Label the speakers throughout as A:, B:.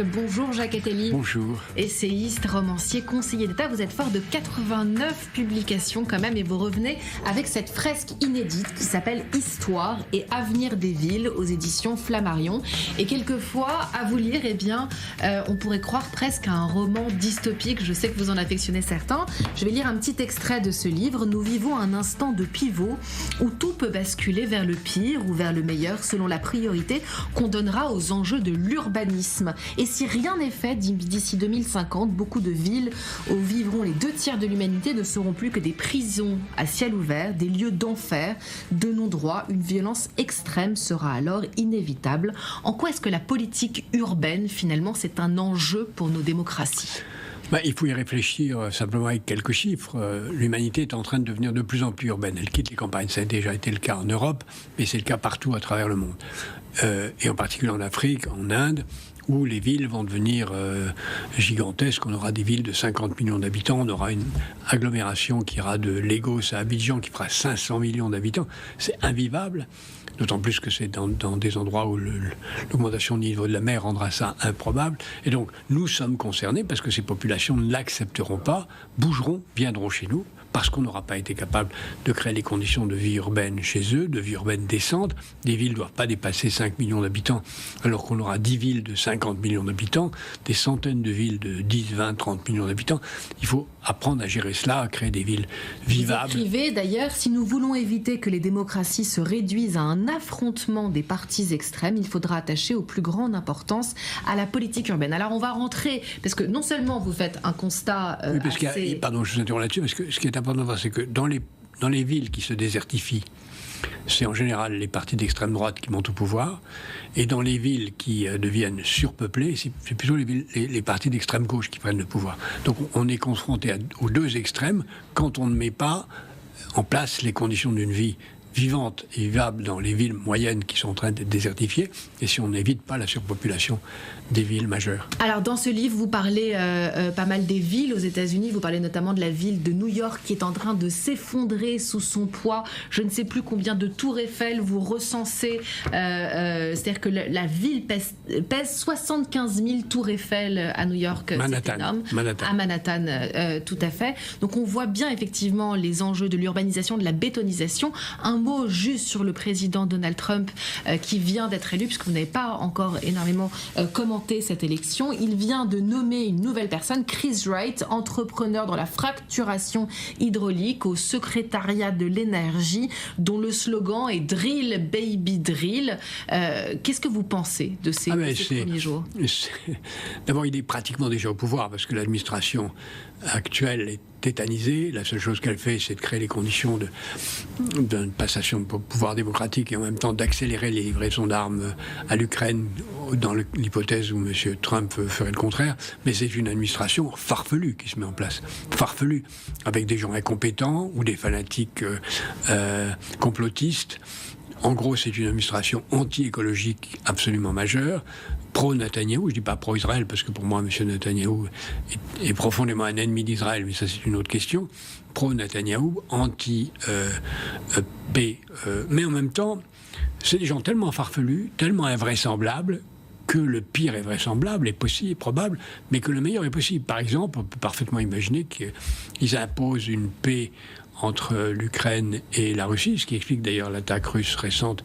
A: Bonjour Jacques Attali.
B: Bonjour.
A: Essayiste, romancier, conseiller d'État, vous êtes fort de 89 publications quand même et vous revenez avec cette fresque inédite qui s'appelle Histoire et avenir des villes aux éditions Flammarion. Et quelquefois, à vous lire, on pourrait croire presque à un roman dystopique. Je sais que vous en affectionnez certains. Je vais lire un petit extrait de ce livre. Nous vivons un instant de pivot où tout peut basculer vers le pire ou vers le meilleur selon la priorité qu'on donnera aux enjeux de l'urbanisme. Et si rien n'est fait d'ici 2050, beaucoup de villes où vivront les 2/3 de l'humanité ne seront plus que des prisons à ciel ouvert, des lieux d'enfer, de non-droit. Une violence extrême sera alors inévitable. En quoi est-ce que la politique urbaine, finalement, c'est un enjeu pour nos démocraties ?
B: Il faut y réfléchir simplement avec quelques chiffres. L'humanité est en train de devenir de plus en plus urbaine. Elle quitte les campagnes. Ça a déjà été le cas en Europe, mais c'est le cas partout à travers le monde. Et en particulier en Afrique, en Inde, où les villes vont devenir gigantesques. On aura des villes de 50 millions d'habitants. On aura une agglomération qui ira de Lagos à Abidjan, qui fera 500 millions d'habitants. C'est invivable. D'autant plus que c'est dans des endroits où l'augmentation du niveau de la mer rendra ça improbable. Et donc, nous sommes concernés parce que ces populations ne l'accepteront pas, bougeront, viendront chez nous, parce qu'on n'aura pas été capable de créer les conditions de vie urbaine chez eux, de vie urbaine décente. Les villes ne doivent pas dépasser 5 millions d'habitants, alors qu'on aura 10 villes de 50 millions d'habitants, des centaines de villes de 10, 20, 30 millions d'habitants. Il faut apprendre à gérer cela, à créer des villes vivables.
A: Vous écrivez d'ailleurs, si nous voulons éviter que les démocraties se réduisent à un affrontement des partis extrêmes, il faudra attacher au plus grande importance à la politique urbaine. Alors on va rentrer, parce que non seulement vous faites un constat
B: oui, parce pardon, je vous interromps là-dessus, parce que ce qui est important de voir, c'est que dans les villes qui se désertifient, c'est en général les partis d'extrême droite qui montent au pouvoir, et dans les villes qui deviennent surpeuplées, c'est plutôt les partis d'extrême gauche qui prennent le pouvoir. Donc on est confronté aux deux extrêmes quand on ne met pas en place les conditions d'une vie vivante et vivable dans les villes moyennes qui sont en train d'être désertifiées, et si on n'évite pas la surpopulation des villes majeures.
A: Alors dans ce livre, vous parlez pas mal des villes aux États-Unis, vous parlez notamment de la ville de New York qui est en train de s'effondrer sous son poids. Je ne sais plus combien de tours Eiffel vous recensez, c'est-à-dire que la ville pèse 75 000 tours Eiffel à New York, c'est énorme. À Manhattan, tout à fait. Donc on voit bien effectivement les enjeux de l'urbanisation, de la bétonisation. Un mot juste sur le président Donald Trump qui vient d'être élu, puisque vous n'avez pas encore énormément commenté cette élection. Il vient de nommer une nouvelle personne, Chris Wright, entrepreneur dans la fracturation hydraulique au secrétariat de l'énergie, dont le slogan est Drill Baby Drill. Qu'est-ce que vous pensez de ces premiers jours ?
B: D'abord, il est pratiquement déjà au pouvoir parce que l'administration actuelle est tétanisée. La seule chose qu'elle fait, c'est de créer les conditions d'une passation de pouvoir démocratique et en même temps d'accélérer les livraisons d'armes à l'Ukraine dans l'hypothèse où M. Trump ferait le contraire. Mais c'est une administration farfelue qui se met en place. Farfelue, avec des gens incompétents ou des fanatiques complotistes. En gros, c'est une administration anti-écologique absolument majeure, pro-Netanyahou, je ne dis pas pro-Israël, parce que pour moi, M. Netanyahou est profondément un ennemi d'Israël, mais ça c'est une autre question. Pro-Netanyahou, anti-paix. Mais en même temps, c'est des gens tellement farfelus, tellement invraisemblables, que le pire est vraisemblable, est possible, probable, mais que le meilleur est possible. Par exemple, on peut parfaitement imaginer qu'ils imposent une paix entre l'Ukraine et la Russie, ce qui explique d'ailleurs l'attaque russe récente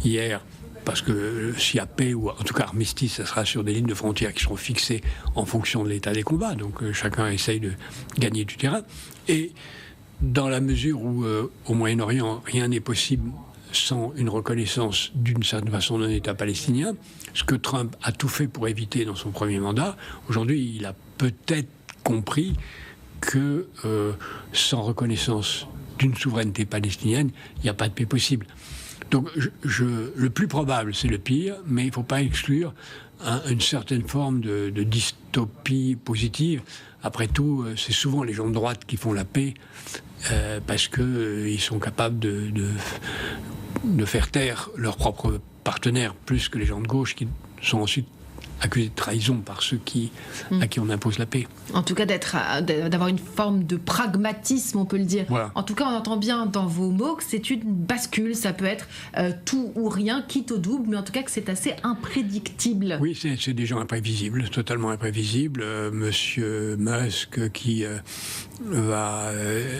B: hier, parce que s'il y a paix, ou en tout cas armistice, ça sera sur des lignes de frontières qui seront fixées en fonction de l'état des combats, donc chacun essaye de gagner du terrain. Et dans la mesure où au Moyen-Orient, rien n'est possible sans une reconnaissance d'une certaine façon d'un État palestinien, ce que Trump a tout fait pour éviter dans son premier mandat, aujourd'hui il a peut-être compris que sans reconnaissance d'une souveraineté palestinienne, il n'y a pas de paix possible. Donc le plus probable, c'est le pire, mais il ne faut pas exclure une certaine forme de dystopie positive. Après tout, c'est souvent les gens de droite qui font la paix parce qu'ils sont capables de faire taire leurs propres partenaires, plus que les gens de gauche qui sont ensuite accusé de trahison par ceux à qui on impose la paix.
A: En tout cas, d'avoir une forme de pragmatisme, on peut le dire.
B: Voilà.
A: En tout cas, on entend bien dans vos mots que c'est une bascule. Ça peut être tout ou rien, quitte au double, mais en tout cas que c'est assez imprédictible.
B: Oui, c'est des gens imprévisibles, totalement imprévisibles. Monsieur Musk, qui va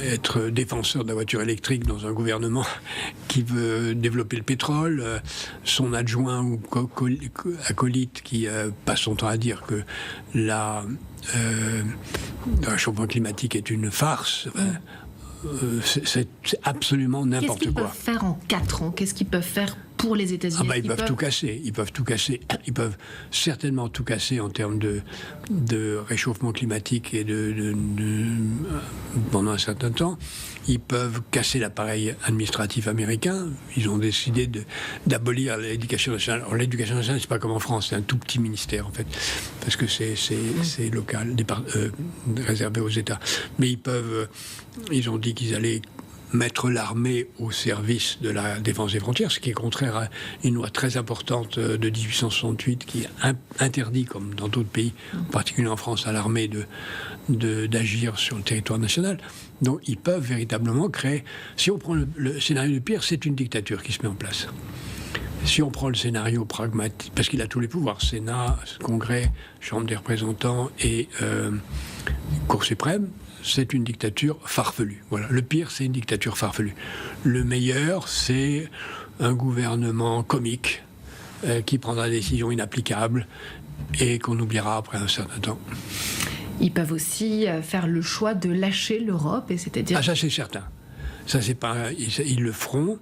B: être défenseur de la voiture électrique dans un gouvernement qui veut développer le pétrole. Son adjoint ou acolyte qui passe son temps à dire que le réchauffement climatique est une farce. C'est absolument n'importe quoi.
A: Qu'est-ce qu'ils peuvent faire en 4 ans? Qu'est-ce qu'ils peuvent faire pour les États-Unis?
B: Ils peuvent tout casser. Ils peuvent tout casser. Ils peuvent certainement tout casser en termes de réchauffement climatique et pendant un certain temps. Ils peuvent casser l'appareil administratif américain. Ils ont décidé d'abolir l'éducation nationale. Alors, l'éducation nationale, c'est pas comme en France, c'est un tout petit ministère en fait, parce que c'est local, réservé aux États. Mais ils ont dit qu'ils allaient mettre l'armée au service de la défense des frontières, ce qui est contraire à une loi très importante de 1868 qui interdit, comme dans d'autres pays, en particulier en France, à l'armée d'agir sur le territoire national. Donc ils peuvent véritablement créer... Si on prend le scénario du pire, c'est une dictature qui se met en place. Si on prend le scénario pragmatique, parce qu'il a tous les pouvoirs, Sénat, Congrès, Chambre des représentants et Cour suprême, c'est une dictature farfelue. Voilà. Le pire, c'est une dictature farfelue. Le meilleur, c'est un gouvernement comique qui prendra des décisions inapplicables et qu'on oubliera après un certain temps.
A: Ils peuvent aussi faire le choix de lâcher l'Europe, et c'est-à-dire...
B: Ah, ça c'est certain. Ça c'est pas... Ils le feront.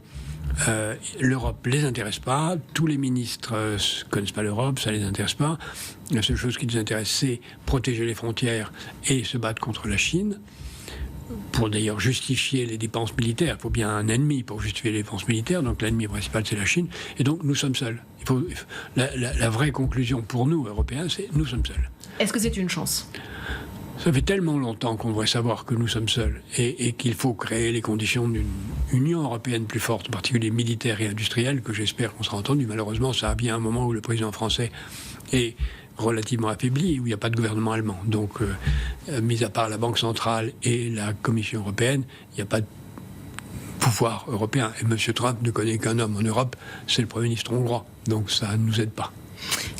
B: L'Europe ne les intéresse pas, tous les ministres ne connaissent pas l'Europe, ça ne les intéresse pas. La seule chose qui les intéresse, c'est protéger les frontières et se battre contre la Chine, pour d'ailleurs justifier les dépenses militaires. Il faut bien un ennemi pour justifier les dépenses militaires, donc l'ennemi principal c'est la Chine, et donc nous sommes seuls. La vraie conclusion pour nous, Européens, c'est nous sommes seuls.
A: Est-ce que c'est une chance ?
B: Ça fait tellement longtemps qu'on devrait savoir que nous sommes seuls et qu'il faut créer les conditions d'une Union européenne plus forte, en particulier militaire et industrielle, que j'espère qu'on sera entendu. Malheureusement, ça a bien un moment où le président français est relativement affaibli, où il n'y a pas de gouvernement allemand. Donc, mis à part la Banque centrale et la Commission européenne, il n'y a pas de pouvoir européen. Et M. Trump ne connaît qu'un homme en Europe, c'est le Premier ministre hongrois. Donc ça ne nous aide pas.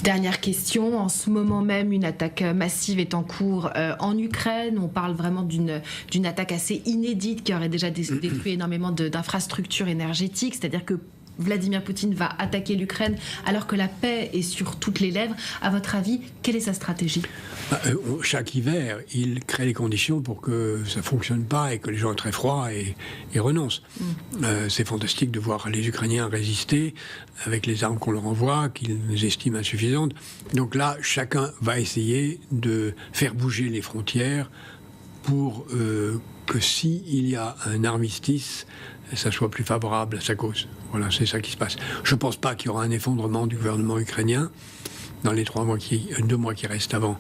A: Dernière question, en ce moment même, une attaque massive est en cours en Ukraine. On parle vraiment d'une attaque assez inédite qui aurait déjà détruit énormément d'infrastructures énergétiques, c'est-à-dire que Vladimir Poutine va attaquer l'Ukraine alors que la paix est sur toutes les lèvres. À votre avis, quelle est sa stratégie ?
B: Chaque hiver, il crée les conditions pour que ça ne fonctionne pas et que les gens aient très froid et renoncent. C'est fantastique de voir les Ukrainiens résister avec les armes qu'on leur envoie, qu'ils estiment insuffisantes. Donc là, chacun va essayer de faire bouger les frontières pour que s'il y a un armistice, ça soit plus favorable à sa cause. Voilà, c'est ça qui se passe. Je ne pense pas qu'il y aura un effondrement du gouvernement ukrainien dans les 2 mois qui restent avant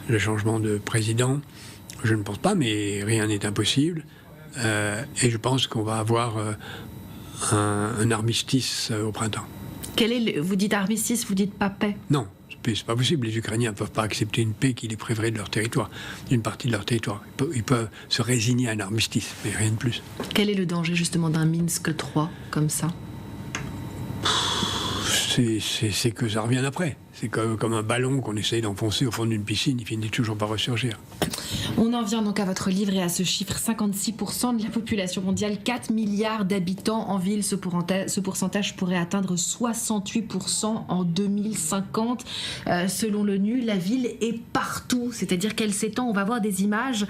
B: le changement de président. Je ne pense pas, mais rien n'est impossible. Et je pense qu'on va avoir un armistice au printemps.
A: Vous dites armistice, vous dites pas paix ?
B: Non, c'est pas possible. Les Ukrainiens ne peuvent pas accepter une paix qui les priverait de leur territoire, d'une partie de leur territoire. Ils peuvent se résigner à un armistice, mais rien de plus.
A: Quel est le danger justement d'un Minsk 3 comme ça ?
B: C'est que ça revienne après. C'est comme un ballon qu'on essaye d'enfoncer au fond d'une piscine, il finit toujours par ressurgir.
A: On en vient donc à votre livre et à ce chiffre, 56% de la population mondiale, 4 milliards d'habitants en ville. Ce pourcentage pourrait atteindre 68% en 2050. Selon l'ONU, la ville est partout, c'est-à-dire qu'elle s'étend. On va voir des images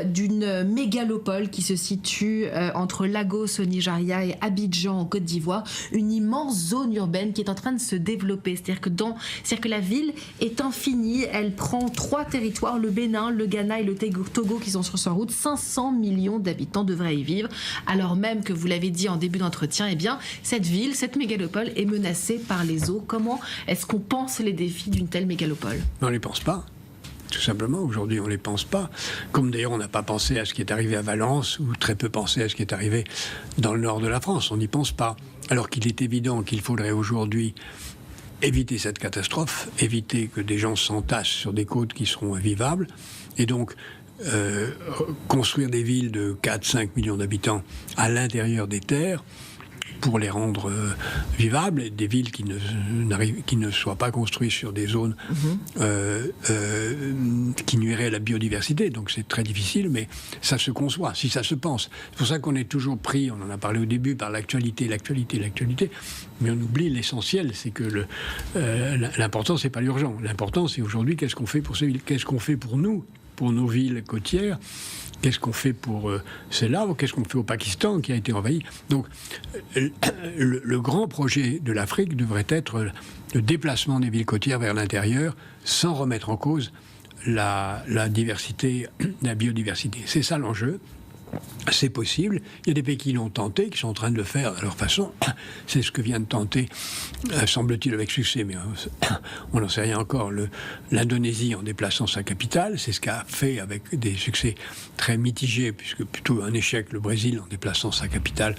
A: d'une mégalopole qui se situe entre Lagos au Nigeria et Abidjan en Côte d'Ivoire. Une immense zone urbaine qui est en train de se développer. C'est-à-dire que la ville est infinie. Elle prend 3 territoires, le Bénin, le Ghana et le Togo qui sont sur sa route. 500 millions d'habitants devraient y vivre, alors même que, vous l'avez dit en début d'entretien, eh bien, cette ville, cette mégalopole est menacée par les eaux. Comment est-ce qu'on pense les défis d'une telle mégalopole ?
B: On ne les pense pas. Tout simplement, aujourd'hui, on ne les pense pas. Comme d'ailleurs, on n'a pas pensé à ce qui est arrivé à Valence, ou très peu pensé à ce qui est arrivé dans le nord de la France. On n'y pense pas. Alors qu'il est évident qu'il faudrait aujourd'hui éviter cette catastrophe, éviter que des gens s'entassent sur des côtes qui seront invivables, et donc construire des villes de 4-5 millions d'habitants à l'intérieur des terres, pour les rendre vivables, et des villes qui ne soient pas construites sur des zones qui nuiraient à la biodiversité. Donc c'est très difficile, mais ça se conçoit, si ça se pense. C'est pour ça qu'on est toujours pris, on en a parlé au début, par l'actualité, mais on oublie l'essentiel, c'est que l'important, c'est pas l'urgent. L'important, c'est aujourd'hui, qu'est-ce qu'on fait pour ces villes, qu'est-ce qu'on fait pour nous, pour nos villes côtières. Qu'est-ce qu'on fait pour celle-là, ou qu'est-ce qu'on fait au Pakistan qui a été envahi. Donc le grand projet de l'Afrique devrait être le déplacement des villes côtières vers l'intérieur sans remettre en cause la diversité, la biodiversité. C'est ça l'enjeu. C'est possible. Il y a des pays qui l'ont tenté, qui sont en train de le faire à leur façon. C'est ce que vient de tenter, semble-t-il avec succès, mais on n'en sait rien encore, l'Indonésie en déplaçant sa capitale. C'est ce qu'a fait avec des succès très mitigés, puisque plutôt un échec, le Brésil en déplaçant sa capitale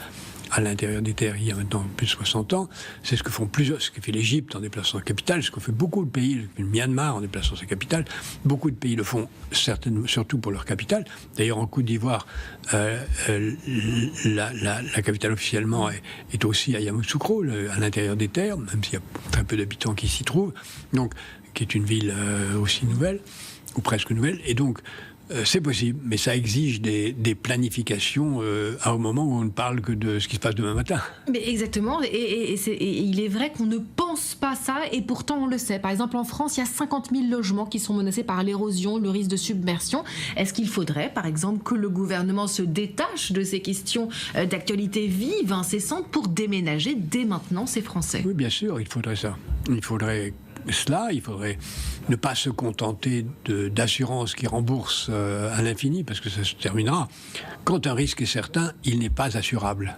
B: à l'intérieur des terres il y a maintenant plus de 60 ans. C'est ce que font plusieurs, ce que fait l'Égypte en déplaçant sa capitale, ce que fait beaucoup de pays, le Myanmar en déplaçant sa capitale. Beaucoup de pays le font surtout pour leur capitale. D'ailleurs, en Côte d'Ivoire, la capitale officiellement est aussi à Yamoussoukro, à l'intérieur des terres, même s'il y a très peu d'habitants qui s'y trouvent, donc qui est une ville aussi nouvelle, ou presque nouvelle. Et donc, c'est possible, mais ça exige des planifications à un moment où on ne parle que de ce qui se passe demain matin.
A: Mais exactement, et il est vrai qu'on ne pense pas ça, et pourtant on le sait. Par exemple, en France, il y a 50 000 logements qui sont menacés par l'érosion, le risque de submersion. Est-ce qu'il faudrait, par exemple, que le gouvernement se détache de ces questions d'actualité vive, incessante, pour déménager dès maintenant ces Français ?
B: Oui, bien sûr, il faudrait ça. Il faudrait ne pas se contenter d'assurances qui remboursent à l'infini, parce que ça se terminera. Quand un risque est certain, il n'est pas assurable.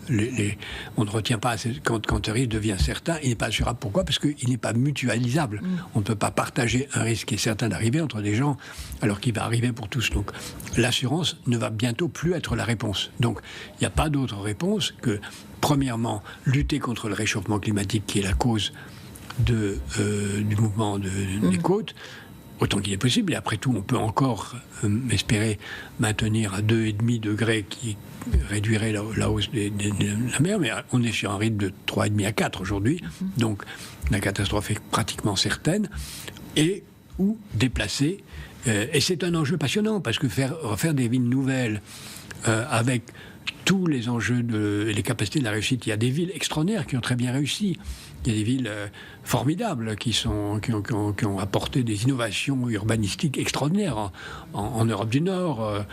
B: On ne retient pas, quand un risque devient certain, il n'est pas assurable. Pourquoi ? Parce qu'il n'est pas mutualisable. On ne peut pas partager un risque qui est certain d'arriver entre des gens, alors qu'il va arriver pour tous. Donc l'assurance ne va bientôt plus être la réponse. Donc il n'y a pas d'autre réponse que, premièrement, lutter contre le réchauffement climatique, qui est la cause du mouvement des côtes, autant qu'il est possible. Et après tout, on peut encore espérer maintenir à 2,5 degrés qui réduirait la hausse de la mer, mais on est sur un rythme de 3,5 à 4 aujourd'hui, donc la catastrophe est pratiquement certaine, ou déplacer. Et c'est un enjeu passionnant, parce que refaire des villes nouvelles avec tous les enjeux et les capacités de la réussite. Il y a des villes extraordinaires qui ont très bien réussi. Il y a des villes formidables qui ont apporté des innovations urbanistiques extraordinaires en Europe du Nord,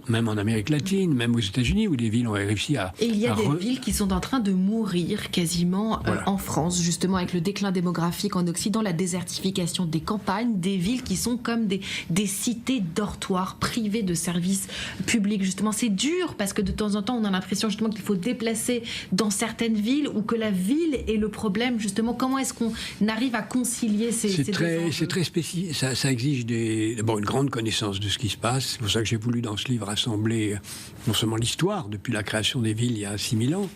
B: même en Amérique latine, même aux États-Unis, où des villes ont réussi à...
A: Et il y a des villes qui sont en train de mourir quasiment en France, justement, avec le déclin démographique en Occident, la désertification des campagnes, des villes qui sont comme des cités dortoirs privées de services publics. Justement, c'est dur, parce que de temps en temps, on a l'impression justement qu'il faut déplacer dans certaines villes, ou que la ville est le problème, justement. Comment est-ce qu'on arrive à concilier ces deux enjeux ?
B: C'est très spécifique. Ça exige d'abord une grande connaissance de ce qui se passe. C'est pour ça que j'ai voulu, dans ce livre, rassembler non seulement l'histoire, depuis la création des villes il y a 6000 ans,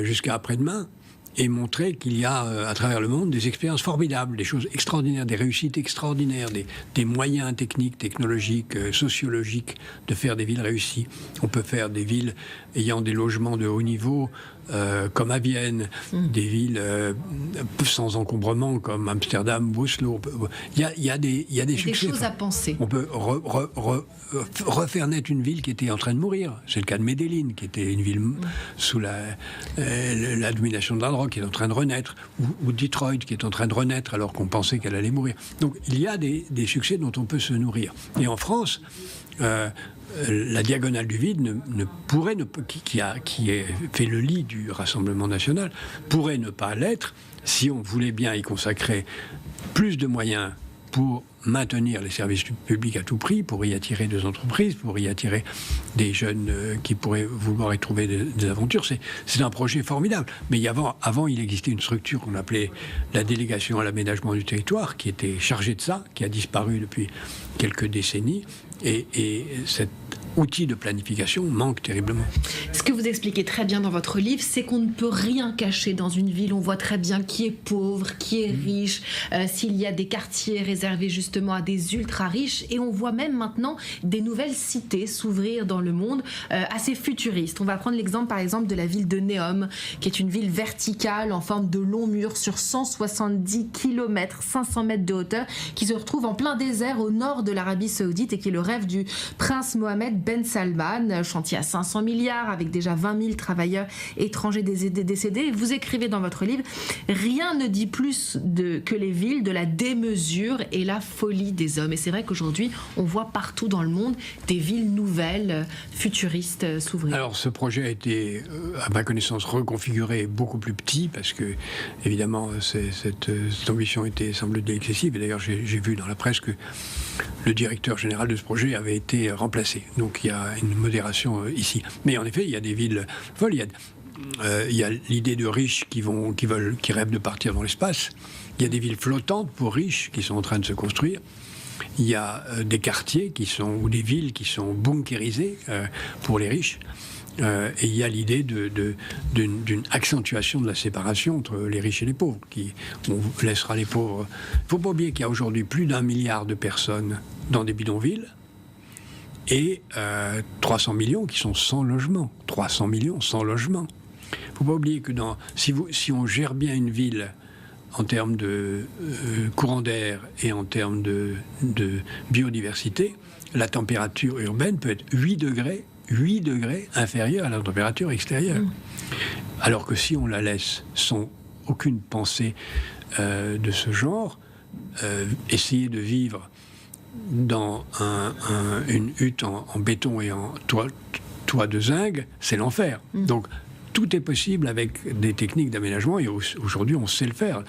B: jusqu'à après-demain, et montrer qu'il y a à travers le monde des expériences formidables, des choses extraordinaires, des réussites extraordinaires, des moyens techniques, technologiques, sociologiques de faire des villes réussies. On peut faire des villes ayant des logements de haut niveau, comme à Vienne, des villes sans encombrement comme Amsterdam ou Oslo. Il y a des succès.
A: Des choses à penser.
B: On peut refaire naître une ville qui était en train de mourir. C'est le cas de Medellín, qui était une ville sous la domination de la drogue, qui est en train de renaître, ou Detroit, qui est en train de renaître alors qu'on pensait qu'elle allait mourir. Donc il y a des succès dont on peut se nourrir. Et en France, la diagonale du vide qui a fait le lit du Rassemblement national, pourrait ne pas l'être si on voulait bien y consacrer plus de moyens pour maintenir les services publics à tout prix, pour y attirer des entreprises, pour y attirer des jeunes qui pourraient vouloir y trouver des aventures. C'est un projet formidable. Mais avant, il existait une structure qu'on appelait la délégation à l'aménagement du territoire, qui était chargée de ça, qui a disparu depuis quelques décennies. Et cette outils de planification manquent terriblement.
A: Ce que vous expliquez très bien dans votre livre, c'est qu'on ne peut rien cacher dans une ville. On voit très bien qui est pauvre, qui est riche, s'il y a des quartiers réservés justement à des ultra-riches. Et on voit même maintenant des nouvelles cités s'ouvrir dans le monde, assez futuristes. On va prendre l'exemple par exemple de la ville de Neom, qui est une ville verticale en forme de long mur sur 170 km, 500 mètres de hauteur, qui se retrouve en plein désert au nord de l'Arabie Saoudite et qui est le rêve du prince Mohamed Ben Salman, chantier à 500 milliards avec déjà 20 000 travailleurs étrangers décédés. Vous écrivez dans votre livre, rien ne dit plus que les villes de la démesure et la folie des hommes. Et c'est vrai qu'aujourd'hui, on voit partout dans le monde des villes nouvelles, futuristes s'ouvrir.
B: Alors ce projet a été, à ma connaissance, reconfiguré beaucoup plus petit parce que, évidemment, cette ambition était, semble-t-il, excessive. Et d'ailleurs, j'ai vu dans la presse que le directeur général de ce projet avait été remplacé. Donc il y a une modération ici. Mais en effet, il y a des villes folles. Il y a l'idée de riches qui rêvent de partir dans l'espace. Il y a des villes flottantes pour riches qui sont en train de se construire. Il y a des quartiers ou des villes qui sont bunkérisées pour les riches. Et il y a l'idée d'une accentuation de la séparation entre les riches et les pauvres, on laissera les pauvres. Il ne faut pas oublier qu'il y a aujourd'hui plus d'1 milliard de personnes dans des bidonvilles et 300 millions qui sont sans logement. 300 millions sans logement. Il ne faut pas oublier que si on gère bien une ville en termes de courant d'air et en termes de biodiversité, la température urbaine peut être 8 degrés inférieure à la température extérieure. Alors que si on la laisse sans aucune pensée de ce genre, essayer de vivre dans une hutte en béton et en toit de zinc, c'est l'enfer. Donc tout est possible avec des techniques d'aménagement et aujourd'hui on sait le faire.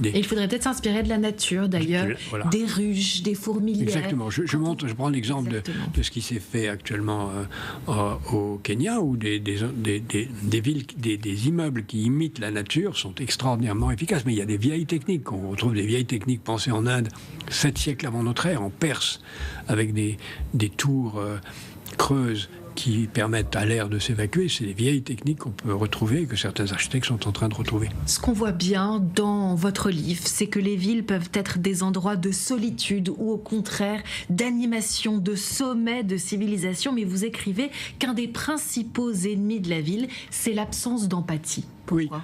A: Et il faudrait peut-être s'inspirer de la nature, d'ailleurs, voilà. Des ruches, des fourmilières.
B: Exactement. Je prends l'exemple de ce qui s'est fait actuellement au Kenya, où des villes, des immeubles qui imitent la nature sont extraordinairement efficaces. Mais il y a des vieilles techniques. On retrouve des vieilles techniques pensées en Inde, 7 siècles avant notre ère, en Perse, avec des tours creuses qui permettent à l'air de s'évacuer. C'est des vieilles techniques qu'on peut retrouver et que certains architectes sont en train de retrouver.
A: Ce qu'on voit bien dans votre livre, c'est que les villes peuvent être des endroits de solitude ou au contraire d'animation, de sommet de civilisation, mais vous écrivez qu'un des principaux ennemis de la ville, c'est l'absence d'empathie. Pourquoi ?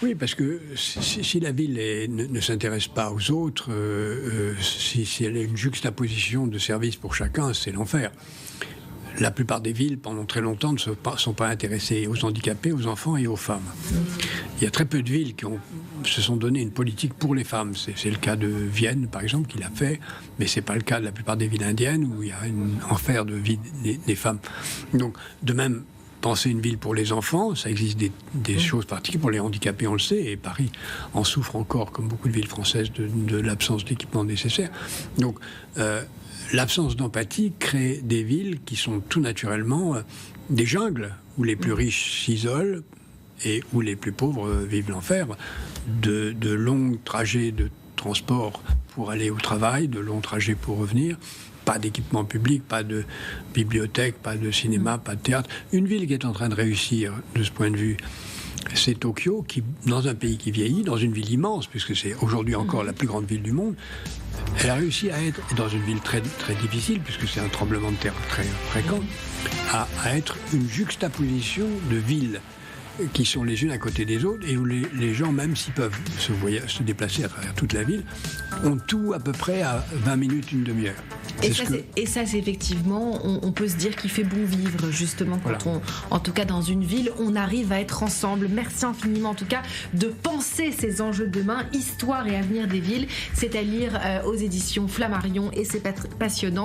B: Oui, parce que si la ville ne s'intéresse pas aux autres, si elle a une juxtaposition de services pour chacun, c'est l'enfer. La plupart des villes, pendant très longtemps, ne sont pas intéressées aux handicapés, aux enfants et aux femmes. Il y a très peu de villes qui se sont donné une politique pour les femmes. C'est le cas de Vienne, par exemple, qui l'a fait, mais ce n'est pas le cas de la plupart des villes indiennes où il y a un enfer de vie des femmes. Donc, de même, penser une ville pour les enfants, ça existe des choses particulières. Pour les handicapés, on le sait, et Paris en souffre encore, comme beaucoup de villes françaises, de l'absence d'équipement nécessaire. Donc, l'absence d'empathie crée des villes qui sont tout naturellement des jungles, où les plus riches s'isolent et où les plus pauvres vivent l'enfer. De longs trajets de transport pour aller au travail, de longs trajets pour revenir, pas d'équipement public, pas de bibliothèque, pas de cinéma, pas de théâtre. Une ville qui est en train de réussir de ce point de vue, c'est Tokyo, qui, dans un pays qui vieillit, dans une ville immense, puisque c'est aujourd'hui encore la plus grande ville du monde, elle a réussi à être, dans une ville très, très difficile, puisque c'est un tremblement de terre très fréquent, à être une juxtaposition de villes qui sont les unes à côté des autres et où les gens, même s'ils peuvent se déplacer à travers toute la ville, ont tout à peu près à 20 minutes, une demi-heure.
A: Et ça, c'est effectivement, on peut se dire qu'il fait bon vivre, justement, quand en tout cas dans une ville, on arrive à être ensemble. Merci infiniment, en tout cas, de penser ces enjeux de demain, histoire et avenir des villes. C'est à lire aux éditions Flammarion et c'est passionnant.